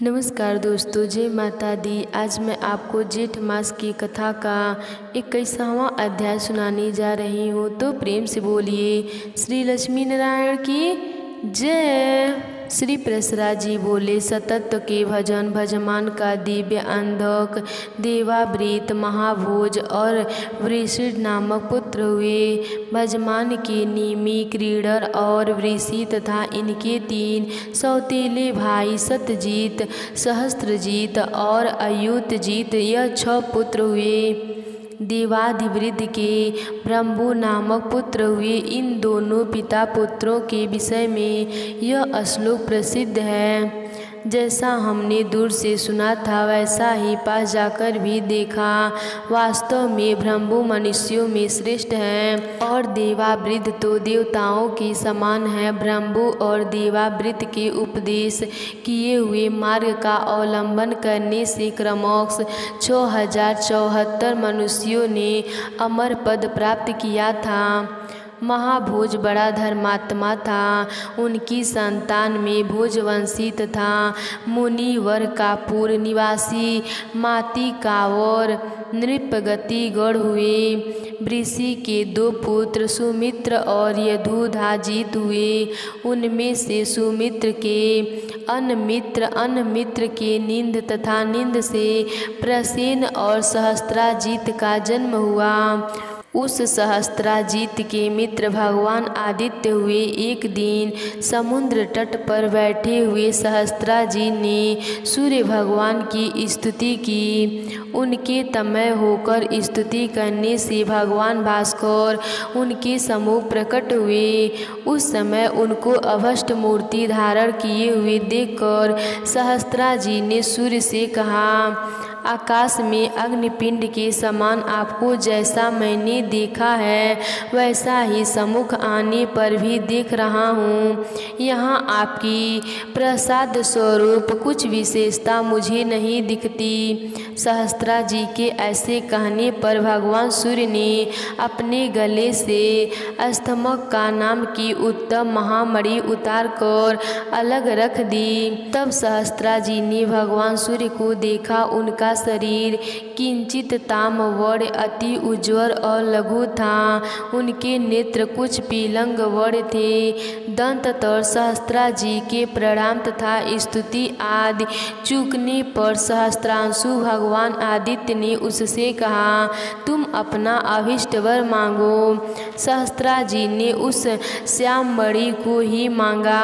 नमस्कार दोस्तों, जय माता दी। आज मैं आपको जेठ मास की कथा का 21वां अध्याय सुनाने जा रही हूँ। तो प्रेम से बोलिए श्री लक्ष्मी नारायण की जय। श्री प्रसरा जी बोले, सतत्व के भजन भजमान का दिव्य अंधक देवावृत महाभोज और वृषिड नामक पुत्र हुए। भजमान के निमि क्रीडर और वृषि तथा इनके 3 सौतेले भाई सत्यजीत, सहस्त्रजीत और अयुतजीत, यह 6 पुत्र हुए। देवाधिवृद्ध के ब्रह्मु नामक पुत्र हुए। इन दोनों पिता पुत्रों के विषय में यह श्लोक प्रसिद्ध है। जैसा हमने दूर से सुना था वैसा ही पास जाकर भी देखा। वास्तव में ब्रह्मु मनुष्यों में श्रेष्ठ है और देवावृद्ध तो देवताओं के समान है। ब्रह्मु और देवावृद्ध के उपदेश किए हुए मार्ग का अवलंबन करने से क्रमश 6074 मनुष्यों ने अमर पद प्राप्त किया था। महाभोज बड़ा धर्मात्मा था। उनकी संतान में भोजवंशी तथा मुनिवर कापुर निवासी मातिकावर नृपगति गढ़ हुए। वृषि के 2 पुत्र सुमित्र और यदुधाजित हुए। उनमें से सुमित्र के अनमित्र के निंद तथा निंद से प्रसेन और सहस्त्राजित का जन्म हुआ। उस सहस्त्राजित के मित्र भगवान आदित्य हुए। एक दिन समुद्र तट पर बैठे हुए सहस्त्राजी ने सूर्य भगवान की स्तुति की। उनके तमय होकर स्तुति करने से भगवान भास्कर उनके सम्मुख प्रकट हुए। उस समय उनको अभष्ट मूर्ति धारण किए हुए देखकर सहस्त्राजी ने सूर्य से कहा, आकाश में अग्निपिंड के समान आपको जैसा मैंने देखा है वैसा ही सम्मुख आने पर भी देख रहा हूँ। यहाँ आपकी प्रसाद स्वरूप कुछ विशेषता मुझे नहीं दिखती। सहस्त्राजी के ऐसे कहने पर भगवान सूर्य ने अपने गले से अस्थमक का नाम की उत्तम महामणि उतार कर अलग रख दी। तब सहस्त्राजी ने भगवान सूर्य को देखा। उनका शरीर किंचित ताम्रवर्ण अति उज्ज्वल और लघु था। उनके नेत्र कुछ पीलंग वर्ण थे। दंततर सहस्त्राजी के प्रणाम तथा स्तुति आदि चूकने पर सहस्त्रांशु भगवान आदित्य ने उससे कहा, तुम अपना अभिष्ट वर मांगो। सहस्त्राजी ने उस श्याम मणि को ही मांगा।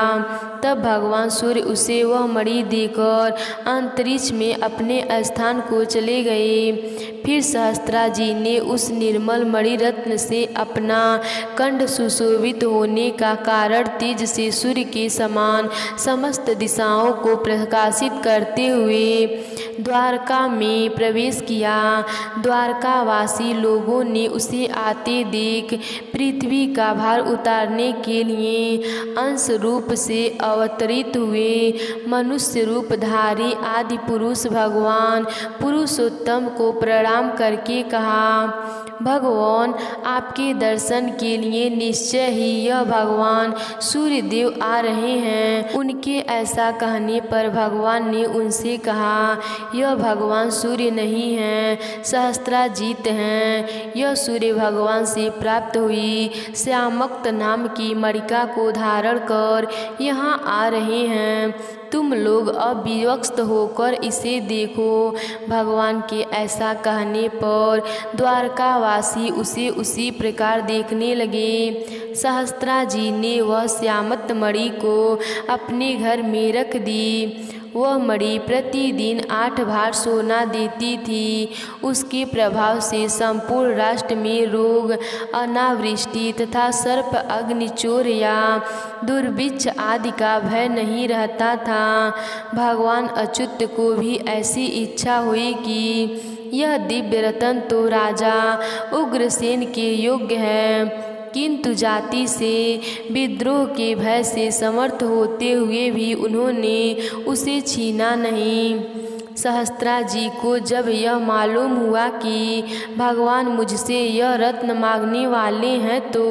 तब भगवान सूर्य उसे वह मणि देकर अंतरिक्ष में अपने स्थान को चले गए। फिर सहस्त्राजी ने उस निर्मल मणि रत्न से अपना कंठ सुशोभित होने का कारण तेज से सूर्य के समान समस्त दिशाओं को प्रकाशित करते हुए द्वारका में प्रवेश किया। द्वारकावासी लोगों ने उसे आते देख पृथ्वी का भार उतारने के लिए अंश रूप से अवतरित हुए। मनुष्य रूपधारी आदि पुरुष भगवान पुरुषोत्तम को प्रणाम करके कहा, भगवान आपके दर्शन के लिए निश्चय ही यह भगवान सूर्य देव आ रहे हैं। उनके ऐसा कहने पर भगवान ने उनसे कहा, यह भगवान सूर्य नहीं हैं, सहस्त्राजित हैं। यह सूर्य भगवान से प्राप्त हुई श्यामक्त नाम की मणिका को धारण कर यहाँ आ रहे हैं। तुम लोग अविवक्त होकर इसे देखो। भगवान के ऐसा कहने पर द्वारकावासी उसे उसी प्रकार देखने लगे। सहस्त्राजी ने वह श्यामत मणि को अपने घर में रख दी। वह मणि प्रतिदिन 8 भार सोना देती थी। उसके प्रभाव से संपूर्ण राष्ट्र में रोग, अनावृष्टि तथा सर्प, अग्निचोर या दुर्भिक्ष आदि का भय नहीं रहता था। भगवान अच्युत को भी ऐसी इच्छा हुई कि यह दिव्य रत्न तो राजा उग्रसेन के योग्य है, किंतु जाति से विद्रोह के भय से समर्थ होते हुए भी उन्होंने उसे छीना नहीं। सहस्त्रा जी को जब यह मालूम हुआ कि भगवान मुझसे यह रत्न मांगने वाले हैं तो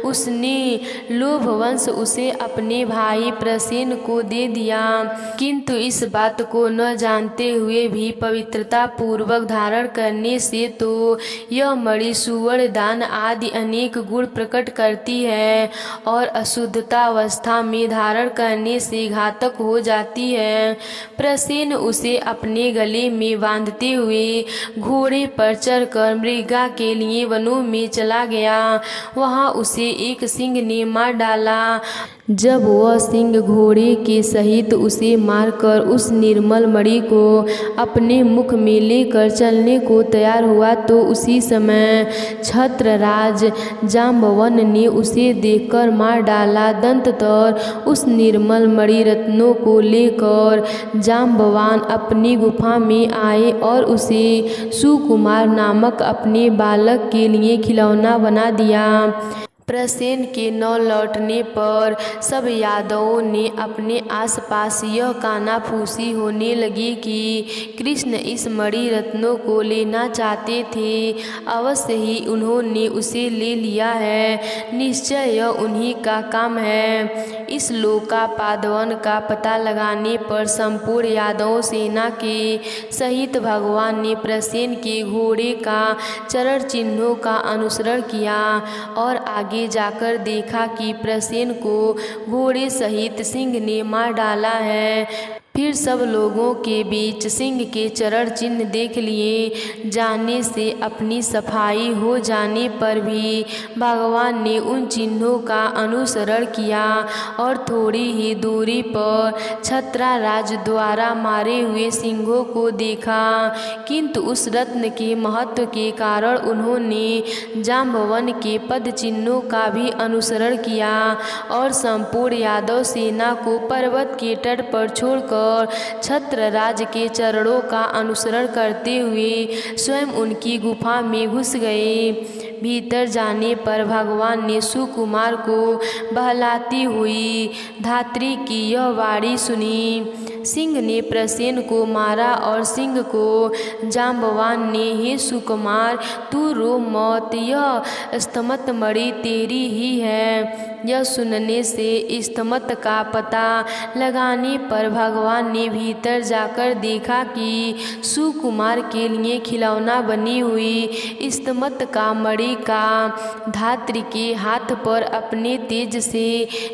उसने लोभवश उसे अपने भाई प्रसेन को दे दिया। किंतु इस बात को न जानते हुए भी पवित्रता पूर्वक धारण करने से तो यह मणि सुवर्ण दान आदि अनेक गुण प्रकट करती है और अशुद्धता अवस्था में धारण करने से घातक हो जाती है। प्रसेन उसे अपने गले में बांधते हुए घोड़े पर चढ़कर मृगा के लिए वनों में चला गया। वहां उसे एक सिंह ने मार डाला। जब वह सिंह घोड़े के सहित उसे मारकर उस निर्मल मणि को अपने मुख में लेकर चलने को तैयार हुआ तो उसी समय छत्रराज जाम्बवन ने उसे देखकर मार डाला। दंततर उस निर्मल मणि रत्नों को लेकर जाम्बवान अपनी गुफा में आए और उसे सुकुमार नामक अपने बालक के लिए खिलौना बना दिया। प्रसेन के न लौटने पर सब यादवों ने अपने आसपास यह कानाफूसी होने लगी कि कृष्ण इस मणि रत्नों को लेना चाहते थे। अवश्य ही उन्होंने उसे ले लिया है, निश्चय यह उन्हीं का काम है। इस लोकापादवन का पता लगाने पर संपूर्ण यादव सेना के सहित भगवान ने प्रसेन के घोड़े का चरण चिन्हों का अनुसरण किया और आगे जाकर देखा कि प्रसेन को घोड़े सहित सिंह ने मार डाला है। फिर सब लोगों के बीच सिंह के चरण चिन्ह देख लिए जाने से अपनी सफाई हो जाने पर भी भगवान ने उन चिन्हों का अनुसरण किया और थोड़ी ही दूरी पर छत्रराज द्वारा मारे हुए सिंहों को देखा। किंतु उस रत्न के महत्व के कारण उन्होंने जाम्बवन के पद चिन्हों का भी अनुसरण किया और संपूर्ण यादव सेना को पर्वत के तट पर छोड़कर छत्रराज के चरणों का अनुसरण करते हुए स्वयं उनकी गुफा में घुस गए। भीतर जाने पर भगवान ने सुकुमार को बहलाती हुई धात्री की यह वाणी सुनी। सिंह ने प्रसेन को मारा और सिंह को जाम्बवान ने, हे सुकुमार तू रो मत, यह स्तमत मणि तेरी ही है। यह सुनने से स्तमत का पता लगाने पर भगवान ने भीतर जाकर देखा कि सुकुमार के लिए खिलौना बनी हुई स्तमत का मणि का धात्री के हाथ पर अपने तेज से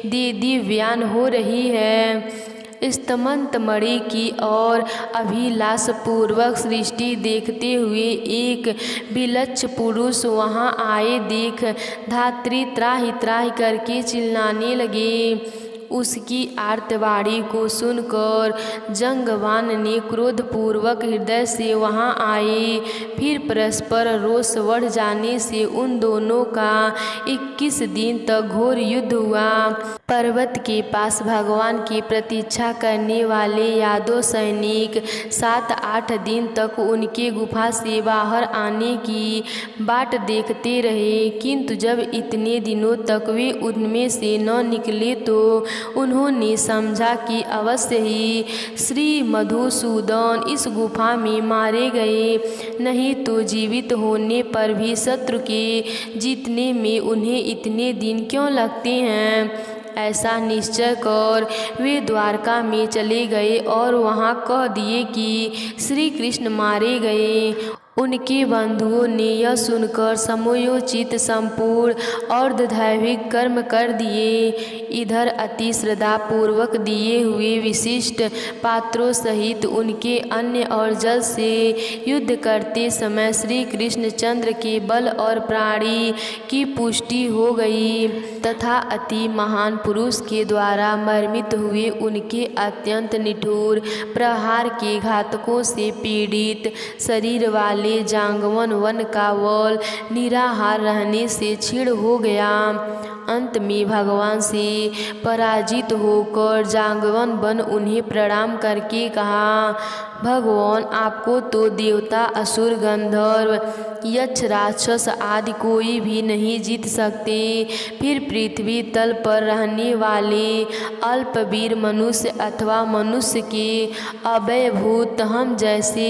दे दिव्यान हो रही है। स्तमंत मणि की और अभिलाष पूर्वक सृष्टि देखते हुए एक विलच्छ पुरुष वहां आए देख धात्री त्राहि त्राहि करके चिल्लाने लगे। उसकी आर्तवाणी को सुनकर जंगवान ने क्रोधपूर्वक हृदय से वहां आए। फिर परस्पर रोष बढ़ जाने से उन दोनों का 21 दिन तक घोर युद्ध हुआ। पर्वत के पास भगवान की प्रतीक्षा करने वाले यादव सैनिक 7-8 दिन तक उनके गुफा से बाहर आने की बाट देखते रहे, किंतु जब इतने दिनों तक वे उनमें से न निकले तो उन्होंने समझा कि अवश्य ही श्री मधुसूदन इस गुफा में मारे गए, नहीं तो जीवित होने पर भी शत्रु के जीतने में उन्हें इतने दिन क्यों लगते हैं। ऐसा निश्चय कर वे द्वारका में चले गए और वहां कह दिए कि श्री कृष्ण मारे गए। उनके बंधुओं ने यह सुनकर समयोचित संपूर्ण अर्धदैविक कर्म कर दिए। इधर अति श्रद्धा पूर्वक दिए हुए विशिष्ट पात्रों सहित उनके अन्न और जल से युद्ध करते समय श्री कृष्णचंद्र के बल और प्राणी की पुष्टि हो गई तथा अति महान पुरुष के द्वारा मर्मित हुए उनके अत्यंत निठुर प्रहार के घातकों से पीड़ित शरीर वाले जांगवन वन का वल निराहार रहने से क्षीण हो गया। अंत में भगवान से पराजित होकर जांगवन वन उन्हें प्रणाम करके कहा, भगवान आपको तो देवता, असुर, गंधर्व, यक्ष, राक्षस आदि कोई भी नहीं जीत सकते। फिर पृथ्वी तल पर रहने वाले अल्पवीर मनुष्य अथवा मनुष्य के अवयभूत हम जैसे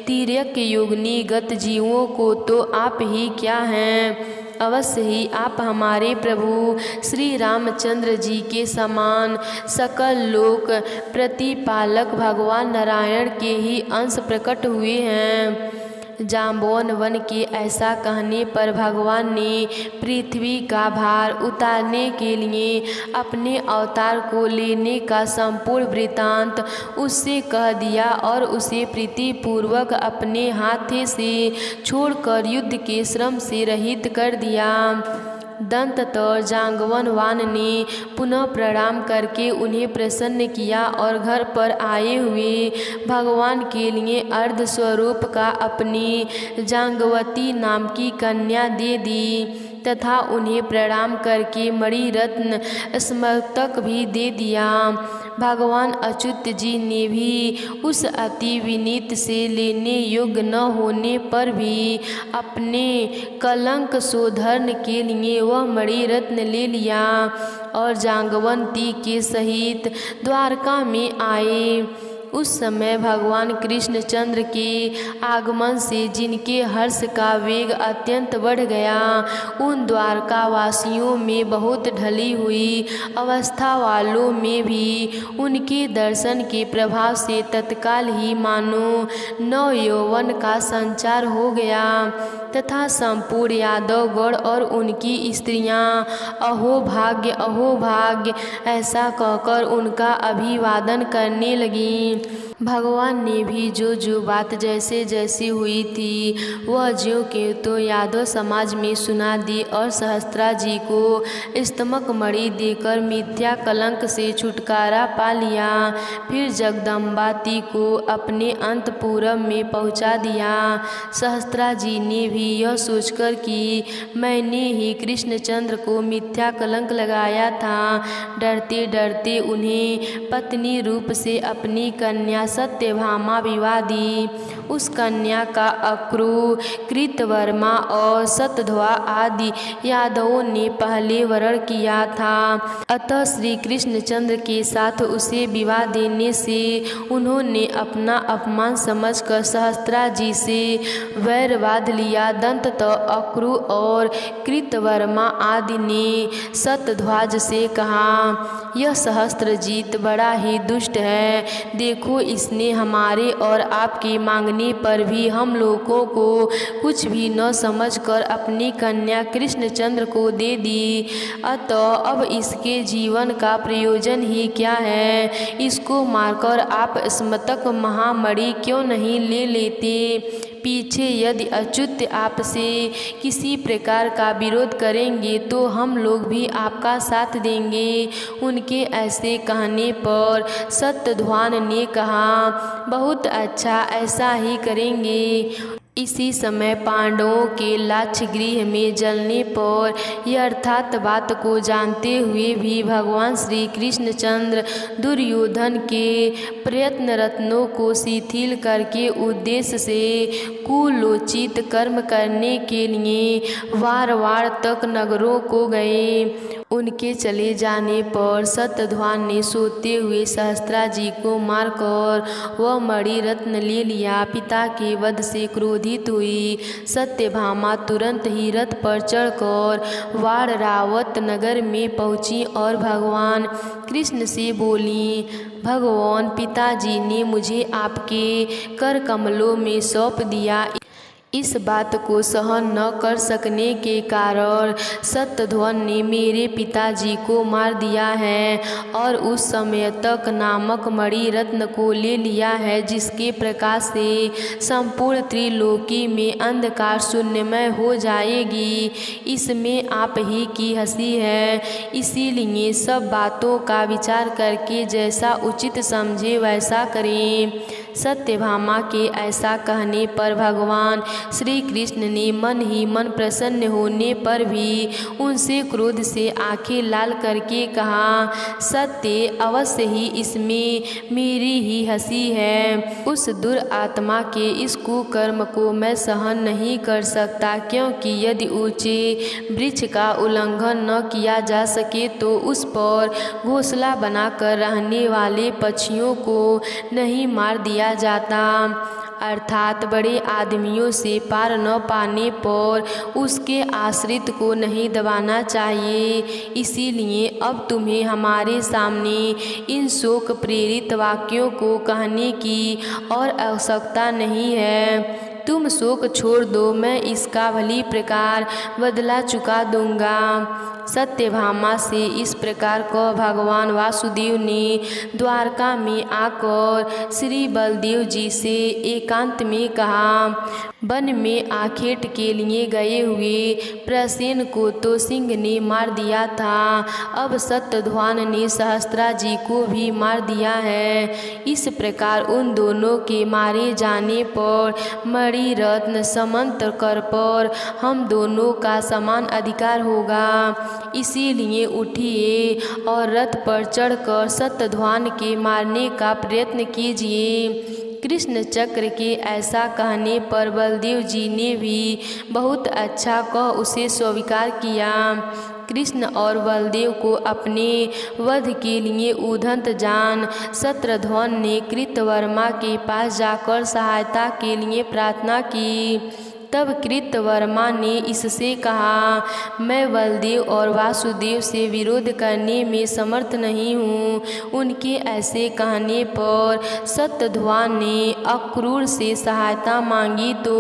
तिर्यक योगिनी गत जीवों को तो आप ही क्या हैं। अवश्य ही आप हमारे प्रभु श्री रामचंद्र जी के समान सकल लोक प्रतिपालक भगवान नारायण के ही अंश प्रकट हुए हैं। जाम्बवन वन के ऐसा कहने पर भगवान ने पृथ्वी का भार उतारने के लिए अपने अवतार को लेने का संपूर्ण वृत्तांत उससे कह दिया और उसे प्रीतिपूर्वक अपने हाथे से छोड़कर युद्ध के श्रम से रहित कर दिया। दंततर जांगवन वान ने पुनः प्रणाम करके उन्हें प्रसन्न किया और घर पर आए हुए भगवान के लिए अर्ध स्वरूप का अपनी जांगवती नाम की कन्या दे दी तथा उन्हें प्रणाम करके मणिरत्न स्मरतक भी दे दिया। भगवान अच्युत जी ने भी उस अति विनीत से लेने योग्य न होने पर भी अपने कलंक शोधन के लिए वह मणिरत्न ले लिया और जांगवंती के सहित द्वारका में आए। उस समय भगवान कृष्णचंद्र के आगमन से जिनके हर्ष का वेग अत्यंत बढ़ गया, उन द्वारकावासियों में बहुत ढली हुई अवस्था वालों में भी उनके दर्शन के प्रभाव से तत्काल ही मानो नव यौवन का संचार हो गया तथा संपूर्ण यादवगण और उनकी स्त्रियां अहो भाग्य ऐसा कहकर उनका अभिवादन करने लगीं। भगवान ने भी जो बात जैसे जैसी हुई थी वह ज्यों के तो यादव समाज में सुना दी और सहस्त्रा जी को स्तमक मणि देकर मिथ्या कलंक से छुटकारा पा लिया। फिर जगदम्बाती को अपने अंतपुरम में पहुंचा दिया। सहस्त्रा जी ने भी यह सोचकर कि मैंने ही कृष्णचंद्र को मिथ्या कलंक लगाया था, डरते डरते उन्हें पत्नी रूप से अपनी कन्या सत्यभामा विवाह दी। उस कन्या का अक्रू, कृतवर्मा और सतध्वा आदि यादवों ने पहले वरण किया था। अतः श्री कृष्णचंद्र के साथ उसे विवाह देने से उन्होंने अपना अपमान समझकर सहस्त्रा जी से वैर बांध लिया। दंततः अक्रू और कृतवर्मा आदि ने सतध्वज से कहा, यह सहस्त्रजीत बड़ा ही दुष्ट है। देखो, इसने हमारे और आपके मांगने पर भी हम लोगों को कुछ भी न समझकर अपनी कन्या कृष्णचंद्र को दे दी। अतः अब इसके जीवन का प्रयोजन ही क्या है? इसको मारकर आप स्मृतक महामणि क्यों नहीं ले लेते? पीछे यदि अच्युत आपसे किसी प्रकार का विरोध करेंगे तो हम लोग भी आपका साथ देंगे। उनके ऐसे कहने पर सत्यध्वान ने कहा, बहुत अच्छा, ऐसा ही करेंगे। इसी समय पांडवों के लाक्षगृह में जलने पर यह अर्थात बात को जानते हुए भी भगवान श्री कृष्णचंद्र दुर्योधन के प्रयत्न रत्नों को शिथिल करके उद्देश्य से कुलोचित कर्म करने के लिए वार वार तक नगरों को गए। उनके चले जाने पर सत्यध्वान ने सोते हुए सहस्त्रा जी को मारकर वह मणिरत्न ले लिया। पिता के वध से क्रोधित हुई सत्यभामा तुरंत ही रथ पर चढ़कर वाररावत नगर में पहुंची और भगवान कृष्ण से बोली, भगवान पिताजी ने मुझे आपके कर कमलों में सौंप दिया। इस बात को सहन न कर सकने के कारण सत्यध्वन ने मेरे पिताजी को मार दिया है और उस समय तक नामक मणिरत्न को ले लिया है, जिसके प्रकाश से संपूर्ण त्रिलोकी में अंधकार शून्यमय हो जाएगी। इसमें आप ही की हंसी है। इसीलिए सब बातों का विचार करके जैसा उचित समझे वैसा करें। सत्यभामा के ऐसा कहने पर भगवान श्री कृष्ण ने मन ही मन प्रसन्न होने पर भी उनसे क्रोध से आंखें लाल करके कहा, सत्य, अवश्य ही इसमें मेरी ही हंसी है। उस दुरात्मा के इस कुकर्म को मैं सहन नहीं कर सकता, क्योंकि यदि ऊंचे वृक्ष का उल्लंघन न किया जा सके तो उस पर घोंसला बनाकर रहने वाले पक्षियों को नहीं मार दिया जाता, अर्थात बड़े आदमियों से पार न पाने पर उसके आश्रित को नहीं दबाना चाहिए। इसीलिए अब तुम्हें हमारे सामने इन शोक प्रेरित वाक्यों को कहने की और आवश्यकता नहीं है। तुम शोक छोड़ दो, मैं इसका भली प्रकार बदला चुका दूंगा। सत्यभामा से इस प्रकार कह भगवान वासुदेव ने द्वारका में आकर श्री बलदेव जी से एकांत में कहा, वन में आखेट के लिए गए हुए प्रसेन को तो सिंह ने मार दिया था, अब सत्यध्वान ने सहस्त्रा जी को भी मार दिया है। इस प्रकार उन दोनों के मारे जाने पर मणि रत्न समंत कर पर हम दोनों का समान अधिकार होगा। इसीलिए उठिए और रथ पर चढ़कर सत्यध्वान के मारने का प्रयत्न कीजिए। कृष्ण चक्र के ऐसा कहने पर बलदेव जी ने भी बहुत अच्छा कह उसे स्वीकार किया। कृष्ण और बलदेव को अपने वध के लिए उद्यत जान शत्रुध्न ने कृतवर्मा के पास जाकर सहायता के लिए प्रार्थना की। तब कृतवर्मा ने इससे कहा, मैं बलदेव और वासुदेव से विरोध करने में समर्थ नहीं हूँ। उनके ऐसे कहने पर सत्यध्वान ने अक्रूर से सहायता मांगी तो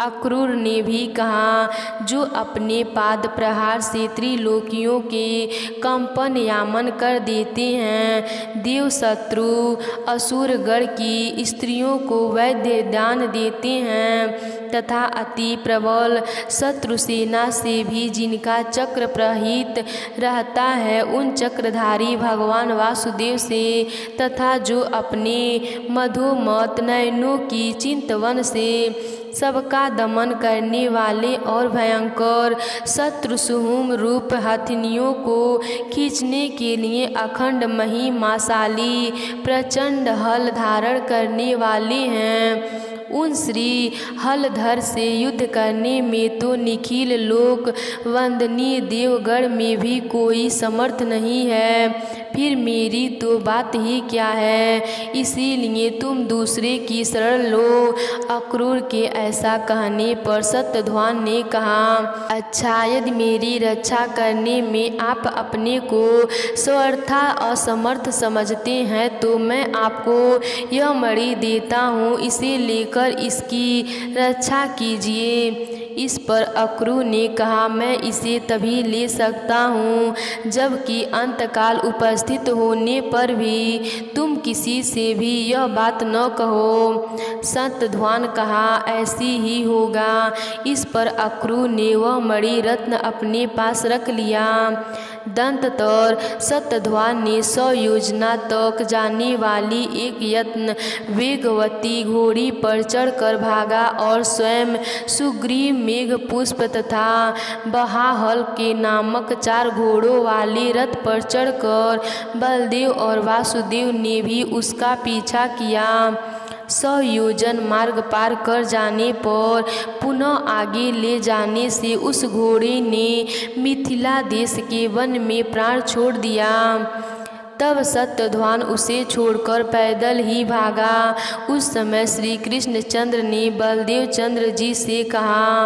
अक्रूर ने भी कहा, जो अपने पाद प्रहार से त्रिलोकियों के कंपन यामन कर देते हैं, देव शत्रु असुरगण की स्त्रियों को वैद्य दान देते हैं, तथा अति प्रबल शत्रु सेना से भी जिनका चक्र प्रहित रहता है, उन चक्रधारी भगवान वासुदेव से, तथा जो अपने मधुमत नयनों की चिंतवन से सबका दमन करने वाले और भयंकर शत्रु सुहुम रूप हथिनियों को खींचने के लिए अखंड महिमाशाली प्रचंड हल धारण करने वाले हैं, उन श्री हलधर से युद्ध करने में तो निखिल लोक वंदनीय देवगण में भी कोई समर्थ नहीं है, फिर मेरी तो बात ही क्या है। इसीलिए तुम दूसरे की शरण लो। अक्रूर के ऐसा कहने पर सत्यध्वान ने कहा, अच्छा, यदि मेरी रक्षा करने में आप अपने को स्वर्था असमर्थ समझते हैं तो मैं आपको यह मणि देता हूँ, इसे लेकर इसकी रक्षा कीजिए। इस पर अक्रूर ने कहा, मैं इसे तभी ले सकता हूँ जबकि अंतकाल उपस्थित होने पर भी तुम किसी से भी यह बात न कहो। सत्यध्वान कहा, ऐसी ही होगा। इस पर अक्रूर ने वह मणि रत्न अपने पास रख लिया। दंततर सत्यध्वान ने 100 योजना तक जाने वाली एक यत्न वेगवती घोड़ी पर चढ़कर भागा और स्वयं सुग्रीव मेघ पुष्प तथा बहाहल के नामक 4 घोड़ों वाले रथ पर चढ़कर बलदेव और वासुदेव ने भी उसका पीछा किया। 100 योजन मार्ग पार कर जाने पर पुनः आगे ले जाने से उस घोड़े ने मिथिला देश के वन में प्राण छोड़ दिया। तब सत्यध्वान उसे छोड़कर पैदल ही भागा। उस समय श्री कृष्ण चंद्र ने बलदेव चंद्र जी से कहा,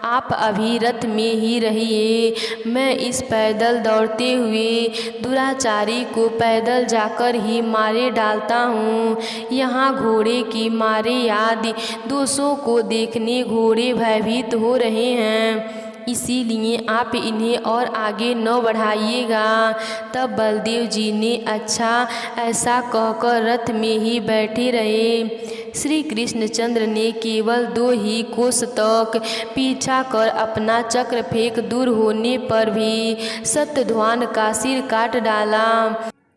आप अभी रथ में ही रहिए, मैं इस पैदल दौड़ते हुए दुराचारी को पैदल जाकर ही मारे डालता हूँ। यहाँ घोड़े की मारे आदि दोषों को देखने घोड़े भयभीत हो रहे हैं, इसीलिए आप इन्हें और आगे न बढ़ाइएगा। तब बलदेव जी ने अच्छा ऐसा कहकर रथ में ही बैठे रहे। श्री कृष्णचंद्र ने केवल 2 ही कोस तक पीछा कर अपना चक्र फेंक दूर होने पर भी सत्यध्वान का सिर काट डाला,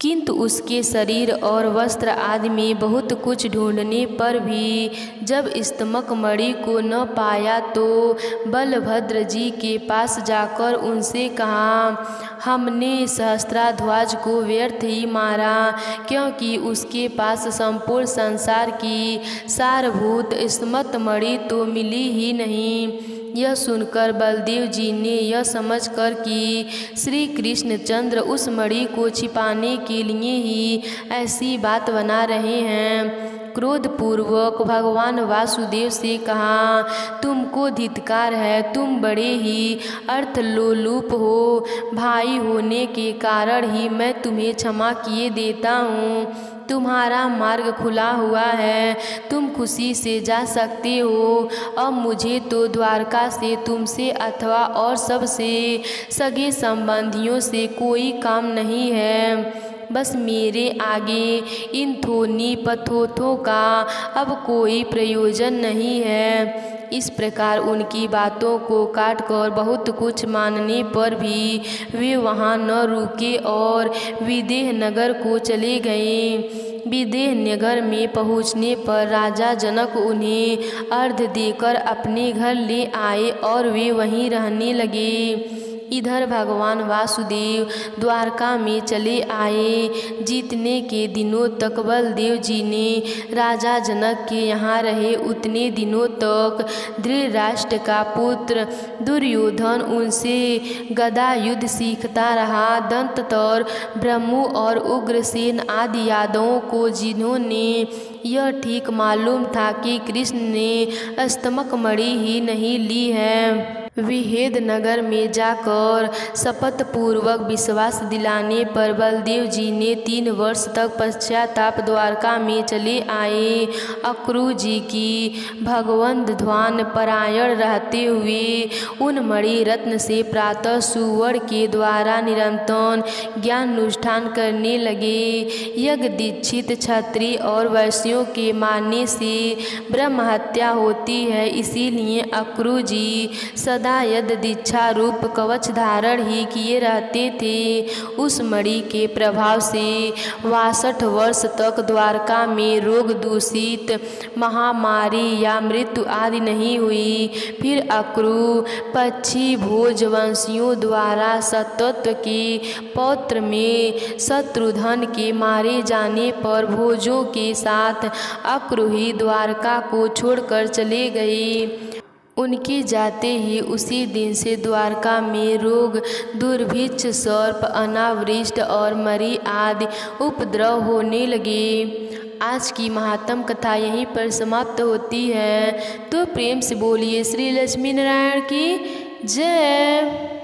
किंतु उसके शरीर और वस्त्र आदि में बहुत कुछ ढूंढने पर भी जब स्तमक मणि को न पाया तो बलभद्र जी के पास जाकर उनसे कहा, हमने सहस्त्राध्वज को व्यर्थ ही मारा, क्योंकि उसके पास संपूर्ण संसार की सारभूत स्तमक मणि तो मिली ही नहीं। यह सुनकर बलदेव जी ने यह समझकर कि श्री कृष्णचंद्र उस मणि को छिपाने के लिए ही ऐसी बात बना रहे हैं, क्रोधपूर्वक भगवान वासुदेव से कहा, तुमको धिक्कार है, तुम बड़े ही अर्थलोलुप हो। भाई होने के कारण ही मैं तुम्हें क्षमा किए देता हूँ। तुम्हारा मार्ग खुला हुआ है, तुम खुशी से जा सकते हो। अब मुझे तो द्वारका से तुमसे अथवा और सबसे सगे संबंधियों से कोई काम नहीं है। बस मेरे आगे इन थोनी पथोथों का अब कोई प्रयोजन नहीं है। इस प्रकार उनकी बातों को काटकर बहुत कुछ मानने पर भी वे वहाँ न रुके और विदेह नगर को चले गए। विदेह नगर में पहुँचने पर राजा जनक उन्हें अर्घ देकर अपने घर ले आए और वे वहीं रहने लगे। इधर भगवान वासुदेव द्वारका में चले आए। जीतने के दिनों तक बलदेव जी ने राजा जनक के यहाँ रहे। उतने दिनों तक धृतराष्ट्र का पुत्र दुर्योधन उनसे गदा युद्ध सीखता रहा। दंततर, ब्रह्मु और उग्रसेन आदि यादवों को जिन्होंने यह ठीक मालूम था कि कृष्ण ने स्तमक मणि ही नहीं ली है, विहेद नगर में जाकर शपथ पूर्वक विश्वास दिलाने पर बलदेव जी ने 3 वर्ष तक पश्चाताप द्वारका में चले आए। अक्रू जी की भगवंत ध्यान परायण रहते हुए उन मणि रत्न से प्रातः सुवर्ण के द्वारा निरंतर ज्ञानानुष्ठान करने लगे। यज्ञ दीक्षित क्षत्रिय और वैश्यों के मारने से ब्रह्म हत्या होती है, इसीलिए अक्रू जी सदा यद दीक्षा रूप कवच धारण ही किए रहते थे। उस मणि के प्रभाव से 62 वर्ष तक द्वारका में रोग दूषित महामारी या मृत्यु आदि नहीं हुई। फिर अक्रू पक्षी भोजवंशियों द्वारा सतत्व के पौत्र में शत्रुधन के मारे जाने पर भोजों के साथ अक्रू ही द्वारका को छोड़कर चले गए। उनके जाते ही उसी दिन से द्वारका में रोग, दुर्भिक्ष, सर्प, अनावृष्ट और मरी आदि उपद्रव होने लगे। आज की महात्म कथा यहीं पर समाप्त होती है। तो प्रेम से बोलिए श्री लक्ष्मी नारायण की जय।